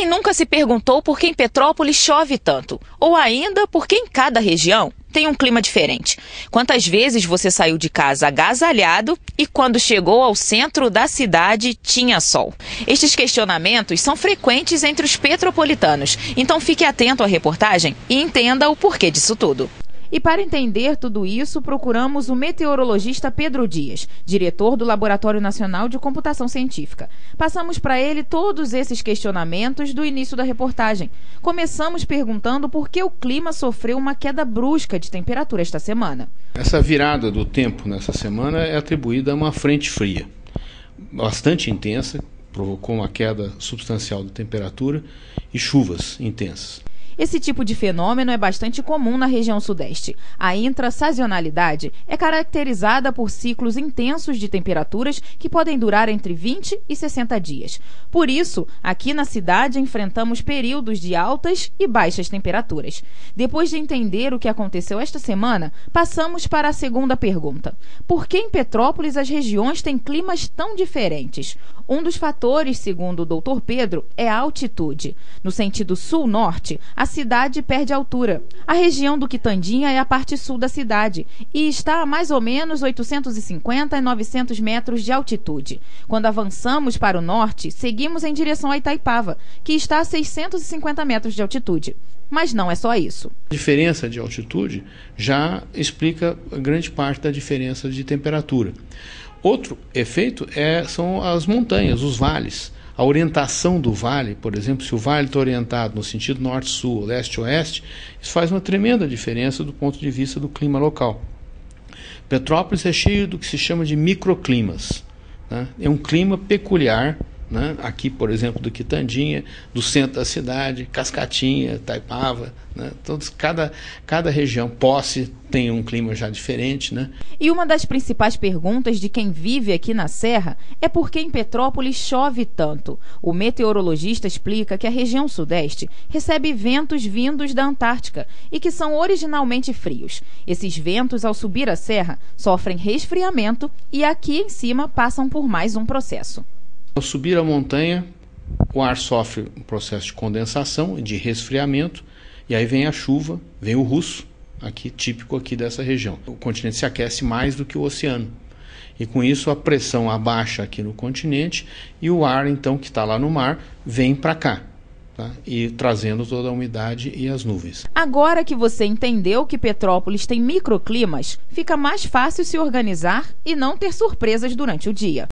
Quem nunca se perguntou por que em Petrópolis chove tanto? Ou ainda, por que em cada região tem um clima diferente? Quantas vezes você saiu de casa agasalhado e quando chegou ao centro da cidade tinha sol? Estes questionamentos são frequentes entre os petropolitanos, então fique atento à reportagem e entenda o porquê disso tudo. E para entender tudo isso, procuramos o meteorologista Pedro Dias, diretor do Laboratório Nacional de Computação Científica. Passamos para ele todos esses questionamentos do início da reportagem. Começamos perguntando por que o clima sofreu uma queda brusca de temperatura esta semana. Essa virada do tempo nessa semana é atribuída a uma frente fria, bastante intensa, provocou uma queda substancial de temperatura e chuvas intensas. Esse tipo de fenômeno é bastante comum na região sudeste. A intrasazonalidade é caracterizada por ciclos intensos de temperaturas que podem durar entre 20 e 60 dias. Por isso, aqui na cidade enfrentamos períodos de altas e baixas temperaturas. Depois de entender o que aconteceu esta semana, passamos para a segunda pergunta. Por que em Petrópolis as regiões têm climas tão diferentes? Um dos fatores, segundo o Dr. Pedro, é a altitude. No sentido sul-norte, a cidade perde altura. A região do Quitandinha é a parte sul da cidade e está a mais ou menos 850 e 900 metros de altitude. Quando avançamos para o norte, seguimos em direção a Itaipava, que está a 650 metros de altitude. Mas não é só isso. A diferença de altitude já explica grande parte da diferença de temperatura. Outro efeito são as montanhas, os vales. A orientação do vale, por exemplo, se o vale está orientado no sentido norte-sul, leste-oeste, isso faz uma tremenda diferença do ponto de vista do clima local. Petrópolis é cheio do que se chama de microclimas, né? É um clima peculiar, né? Aqui, por exemplo, do Quitandinha, do centro da cidade, Cascatinha, Itaipava, né? Cada região, Posse, tem um clima já diferente, né? E uma das principais perguntas de quem vive aqui na Serra é por que em Petrópolis chove tanto. O meteorologista explica que a região sudeste recebe ventos vindos da Antártica e que são originalmente frios. Esses ventos, ao subir a serra, sofrem resfriamento e aqui em cima passam por mais um processo. Ao subir a montanha, o ar sofre um processo de condensação e de resfriamento, e aí vem a chuva, vem o russo, típico aqui dessa região. O continente se aquece mais do que o oceano, e com isso a pressão abaixa aqui no continente, e o ar, então, que está lá no mar, vem para cá, tá? E trazendo toda a umidade e as nuvens. Agora que você entendeu que Petrópolis tem microclimas, fica mais fácil se organizar e não ter surpresas durante o dia.